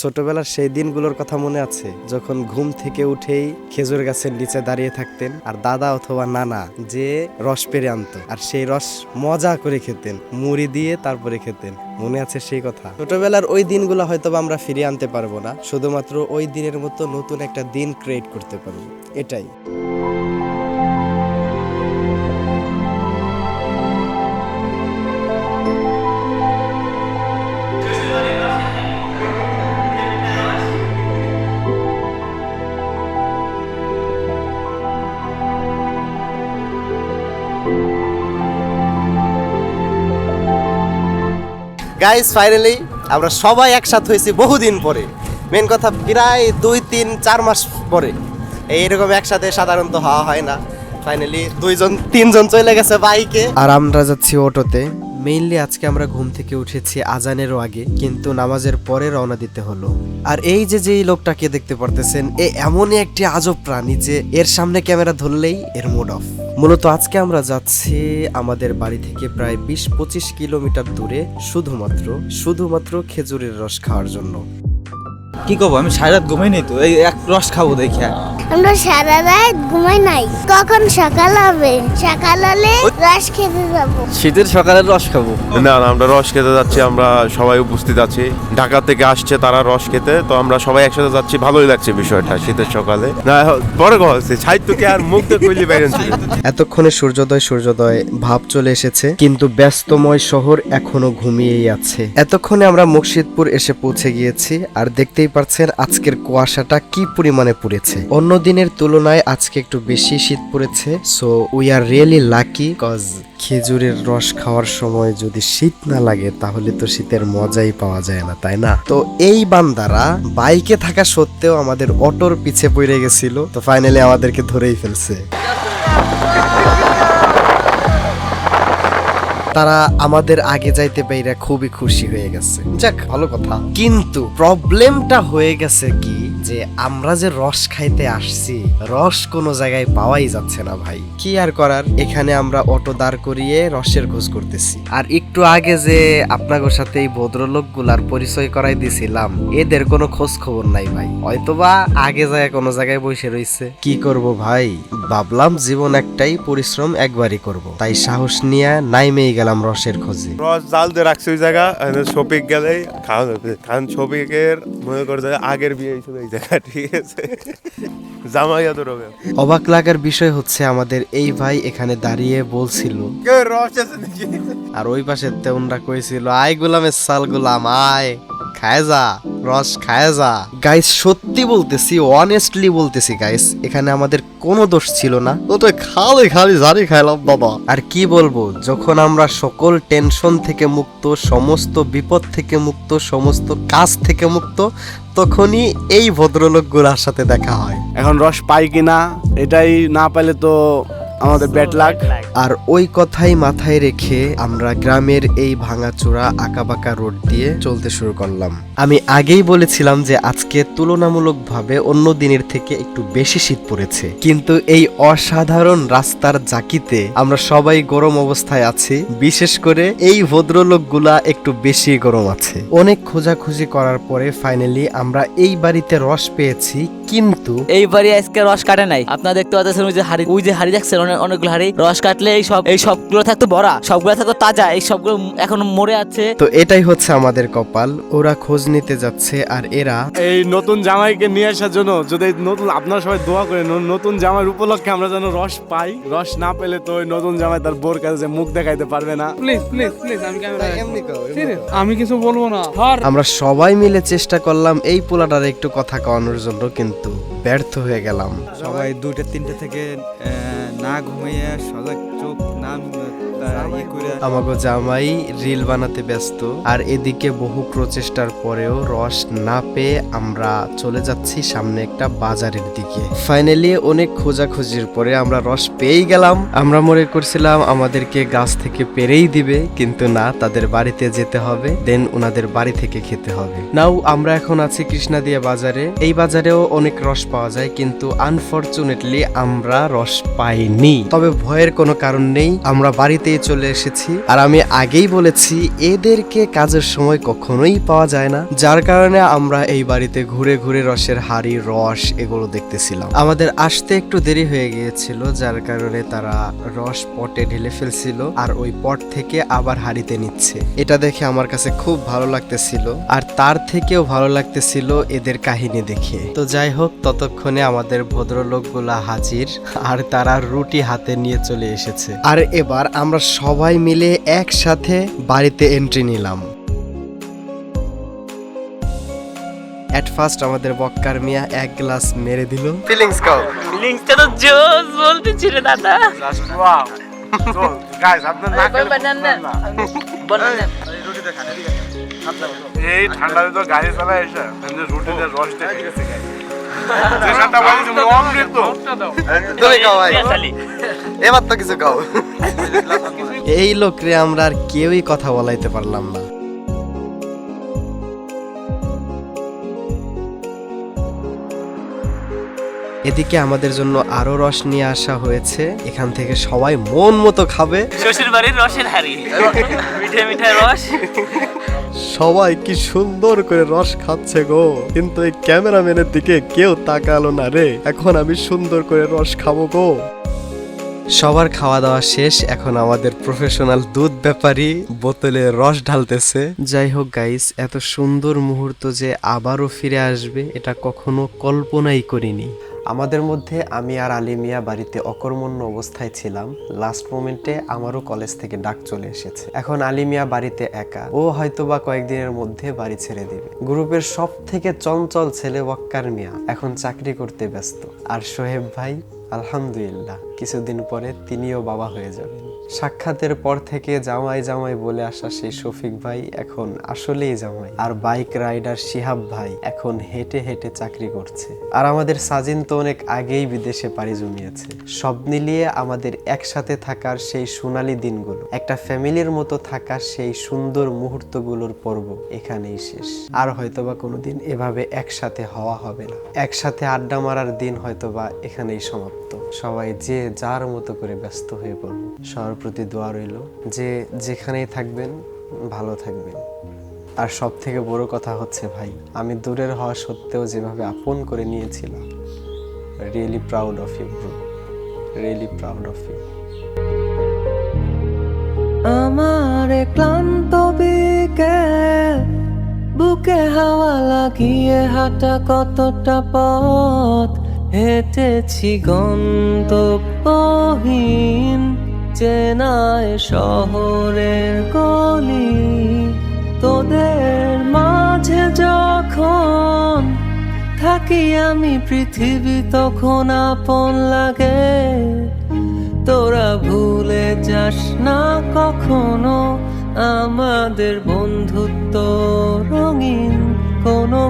ছোটবেলার সেই দিনগুলোর কথা মনে আছে যখন ঘুম থেকে উঠেই খেজুর গাছের নিচে দাঁড়িয়ে থাকতেন আর দাদা অথবা নানা যে রস পেরে আনতো আর সেই রস মজা করে খেতেন, মুড়ি দিয়ে তারপরে খেতেন। মনে আছে সেই কথা? ছোটবেলার ওই দিনগুলো হয়তো আমরা ফিরিয়ে আনতে পারবো না, শুধুমাত্র ওই দিনের মতো নতুন একটা দিন ক্রিয়েট করতে পারবো, এটাই। গাইস, ফাইনালি আমরা সবাই একসাথে হয়েছি বহুদিন পরে। মেন কথা প্রায় 2-3-4 মাস পরে এইরকম একসাথে সাধারণত হওয়া হয় না। ফাইনালি 2-3 জন চলে গেছে বাইকে আর আমরা যাচ্ছি অটোতে। মেইনলি আজকে আমরা ঘুম থেকে উঠেছি আজানেরও আগে, কিন্তু নামাজের পরে রওনা দিতে হলো। আর এই যে লোকটাকে দেখতে পারতেছেন, এ এমনই একটি আজব প্রাণী যে এর সামনে ক্যামেরা ধরলেই এর মুড অফ। মূলত আজকে আমরা যাচ্ছি আমাদের বাড়ি থেকে প্রায় 20-25 কিলোমিটার দূরে শুধুমাত্র খেজুরের রস খাওয়ার জন্য। কি করবো, আমি সারা রাত ঘুমাই নাই তো, এই এক রস খাবো দেখে। আমরা সারা রাত ঘুমাই নাই, কখন সকাল হবে, সকাল হলে রস খেতে যাবো। শীতের সকালে রস খাবো না, আমরা রস খেতে যাচ্ছি। আমরা সবাই উপস্থিত আছি, ঢাকা থেকে আসছে তারা রস খেতে, তো আমরা সবাই একসাথে যাচ্ছি। ভালোই লাগছে বিষয়টা শীতের সকালে। না বড় কথা হচ্ছে সাহিত্যকে আর মুখ দিয়ে কইলি বাইরেন ছিল। এতক্ষণে সূর্যোদয় ভাব চলে এসেছে, কিন্তু ব্যস্তময় শহর এখনো ঘুমিয়েই আছে। এতক্ষণে আমরা মুর্শিদপুর এসে পৌঁছে গিয়েছি আর দেখতেই পাচ্ছেন আজকের কুয়াশাটা কি পরিমাণে পড়েছে। অন্য দিনের তুলনায় আজকে একটু বেশি শীত পড়েছে। So we are really lucky, cause খেজুরের রস খাওয়ার সময় যদি শীত না লাগে তাহলে তো শীতের মজাই পাওয়া যায় না, তাই না? তো এই বান্দারা বাইকে থাকা সত্ত্বেও আমাদের অটোর পিছে পড়ে গেছিল, তো ফাইনালি আমাদেরকে ধরেই ফেলছে। তারা আমাদের আগে যাইতে পাইরা খুবই খুশি হয়ে গেছে, যাক ভালো কথা। কিন্তু প্রবলেমটা হয়ে গেছে কি, যে আমরা যে রস খাইতে আসছি, রস কোনো জায়গায় পাওয়াই যাচ্ছে না ভাই। কি আর করার, এখানে আমরা অটো দাঁড় করিয়ে রসের খোঁজ করতেছি। আর একটু আগে যে আপনাদের সাথে এই ভদ্রলোকগুলার পরিচয় করাই দিছিলাম, এদের কোনো খোঁজ খবর নাই ভাই, হয়তোবা আগে যায় কোনো জায়গায় বসে রইছে। কি করব ভাই, ভাবলাম জীবন একটাই, পরিশ্রম একবারই করব, তাই সাহস নিয়ে নাইমেই গেলাম রসের খোঁজে। রস জাল দিয়ে রাখছে ওই জায়গা, শপিক গেলেই খাওয়া যাবে। কারণ শপিকের মনে করে আগের বিয়ে হয়েছিল এই জায়গা, ঠিক আছে? জামাইয়া তো রবে। অবাক লাগার বিষয় হচ্ছে আমাদের এই ভাই এখানে দাঁড়িয়ে বলছিল রস আছে নাকি, আর ওই পাশে তেউনরা কইছিল আয় গোলামের সাল গোলাম আয় খায় যা, রস খায় যা। গাইস সত্যি বলতেছি, অনেস্টলি বলতেছি গাইস, এখানে আমাদের কোনো দোষ ছিল না, ও তো খালি জারি খাইলাম বাবা। আর কি বলবো, যখন আমরা সকল টেনশন থেকে মুক্ত, সমস্ত বিপদ থেকে মুক্ত, সমস্ত কাজ থেকে মুক্ত, তখনই এই ভদ্রলোকগুলোর সাথে দেখা হয়। এখন রস পাই কিনা এটাই না পাইলে তো আমাদের ব্যাড লাক। আর ওই কথাই মাথায় রেখে আমরা গ্রামের এই ভাঙাচোরা আঁকাবাঁকা রোড দিয়ে চলতে শুরু করলাম। আমি আগেই বলেছিলাম যে আজকে তুলনামূলকভাবে অন্য দিনের থেকে একটু বেশি শীত পড়েছে, কিন্তু এই অসাধারণ রাস্তার জাকিতে আমরা সবাই গরম অবস্থায় আছি, বিশেষ করে এই ভদ্রলোকগুলা একটু বেশি গরম আছে। অনেক খোঁজাখুঁজি করার পরে ফাইনালি আমরা এই বাড়িতে রস পেয়েছি, কিন্তু এই বাড়ি আজকে রস কাটে নাই। আপনারা দেখতে পাচ্ছেন ওই যে হাড়ি দেখছেন, অনেকগুলো হাড়ি। রস কাটলে এই সবগুলো থাকতো ভরা, সবগুলো থাকতো তাজা, এই সবগুলো এখন মরে আছে। তো এটাই হচ্ছে আমাদের কপাল। ওরা খোঁজ নিতে যাচ্ছে আর এরা এই নতুন জামাইকে নিয়ে আসার জন্য, যদি নতুন আপনারা সবাই দোয়া করেন নতুন জামাইয়ের উপলক্ষে আমরা যেন রস পাই। রস না পেলে তো ওই নতুন জামাই তার বোর কাছে মুখ দেখাইতে পারবে না। প্লিজ আমি কিছু বলবো না। আমরা সবাই মিলে চেষ্টা করলাম এই পোলাটার একটু কথা কওয়ানোর জন্য, কিন্তু ব্যর্থ হয়ে গেলাম। সবাই 2-3 থেকে না ঘুমাইয়া সজাগ চোখ না আমাগো জামাই রিল বানাতে ব্যস্ত, আর এদিকে বহু প্রচেষ্টার পরেও রস না পেয়ে আমরা চলে যাচ্ছি সামনে একটা বাজারের দিকে। ফাইনালি অনেক খোঁজাখুঁজির পরে আমরা রস পেয়েই গেলাম। আমরা মনে করছিলাম আমাদেরকে গাছ থেকে পেরেই দিবে, কিন্তু না, তাদের বাড়িতে যেতে হবে, দেন ওনাদের বাড়ি থেকে খেতে হবে। নাও আমরা এখন আছি কৃষ্ণাদিয়া বাজারে। এই বাজারেও অনেক রস পাওয়া যায়, কিন্তু আনফরচুনেটলি আমরা রস পাইনি। তবে ভয়ের কোনো কারণ নেই, আমরা বাড়িতে দিয়ে চলে এসেছি। আর আমি আগেই বলেছি এদেরকে কাজের সময় কখনোই পাওয়া যায় না, যার কারণে আমরা এই বাড়িতে ঘুরে ঘুরে রসের হাড়ি, রস এগুলো দেখতেছিলাম। আমাদের আসতে একটু দেরি হয়ে গিয়েছিল, যার কারণে তারা রস পটে ঢেলে ফেলছিল আর ওই পট থেকে আবার হাড়িতে নিচ্ছে। এটা দেখে আমার কাছে খুব ভালো লাগতেছিল, আর তার থেকেও ভালো লাগতেছিল এদের কাহিনী দেখে। তো যাই হোক, ততক্ষণে আমাদের ভদ্রলোকগুলা হাজির আর তারা রুটি হাতে নিয়ে চলে এসেছে। আর এবার আমরা সবাই মিলে একসাথে বাড়িতে এন্ট্রি নিলাম। এট ফার্স্ট আমাদের বক্কার মিয়া এক গ্লাস মেরে দিল। ফিলিংস কাও? লিঙ্কটা তো জোস বলতেছি রে দাদা। গাইস আপনার না এই ঠান্ডাতে তো গাড়ি চালায় এসে রুটিতে রস দেখে গেছে এবার তো কিছু কাও। এই লোকরে আমরা আর কেউই কথা বলাইতে পারলাম না। এদিকে আমাদের জন্য আরো রস নিয়ে আসা হয়েছে। এখান থেকে সবাই মন মতো খাবে। শ্বশুর বাড়ির রসের হাড়ি, মিঠে মিঠে রস। সবাই কি সুন্দর করে রস খাচ্ছে গো, কিন্তু এই ক্যামেরাম্যানের দিকে কেউ তাকালো না রে। এখন আমি সুন্দর করে রস খাবো গো। সবার খাওয়া দাওয়া শেষ, এখন আমাদের প্রফেশনাল দুধ ব্যাপারী বোতলে রস ঢালতেছে। যাই হোক গাইস, এত সুন্দর মুহূর্ত যে আবারও ফিরে আসবে এটা কখনো কল্পনাই করিনি। আমাদের মধ্যে আমি আর আলী মিয়া বাড়িতে অকর্মণ্য অবস্থায় ছিলাম। লাস্ট মোমেন্টে আমারও কলেজ থেকে ডাক চলে এসেছে। এখন আলী মিয়া বাড়িতে একা, ও হয়তোবা কয়েকদিনের মধ্যে বাড়ি ছেড়ে দিবে। গ্রুপের সব থেকে চঞ্চল ছেলে ওয়াক্কার মিয়া এখন চাকরি করতে ব্যস্ত। আর সোহেব ভাই আলহামদুলিল্লাহ কিছুদিন পরে তিনিও বাবা হয়ে যাবেন। সাক্ষাতের পর থেকে জামাই জামাই বলে আসা সেই শফিক ভাই এখন আসলেই জামাই। আর বাইক রাইডার শিহাব ভাই এখন হেঁটে হেঁটে চাকরি করছে। আর আমাদের সাজিন তো অনেক আগেই বিদেশে পাড়ি জমিয়েছে। সব মিলিয়ে আমাদের একসাথে থাকার সেই সোনালী দিনগুলো, একটা ফ্যামিলির মতো থাকার সেই সুন্দর মুহূর্তগুলোর পর্ব এখানেই শেষ। আর হয়তোবা কোনোদিন এভাবে একসাথে হওয়া হবে না। একসাথে আড্ডা মারার দিন হয়তোবা এখানেই সমাপ্ত। সবাই যে যার মতো করে ব্যস্ত হয়ে পড়ব। সবার প্রতি দোয়া রইল যে যেখানেই থাকবেন ভালো থাকবেন। আর সব থেকে বড় কথা হচ্ছে ভাই, আমি দূরের হওয়া সত্ত্বেও যেভাবে আপন করে নিয়েছিলাম, really proud of you bro, really proud of you. আমার ক্লান্ত বিকেল, বুকে হাওয়া লাগিয়ে হাঁটা কতটা পথ হেঁটেছি গন্তব্যহীন চেনায় শহরের গলি। তোদের মাঝে যখন থাকি আমি পৃথিবী তখন আপন লাগে। তোরা ভুলে যাস না কখনো আমাদের বন্ধুত্ব রঙিন কোনো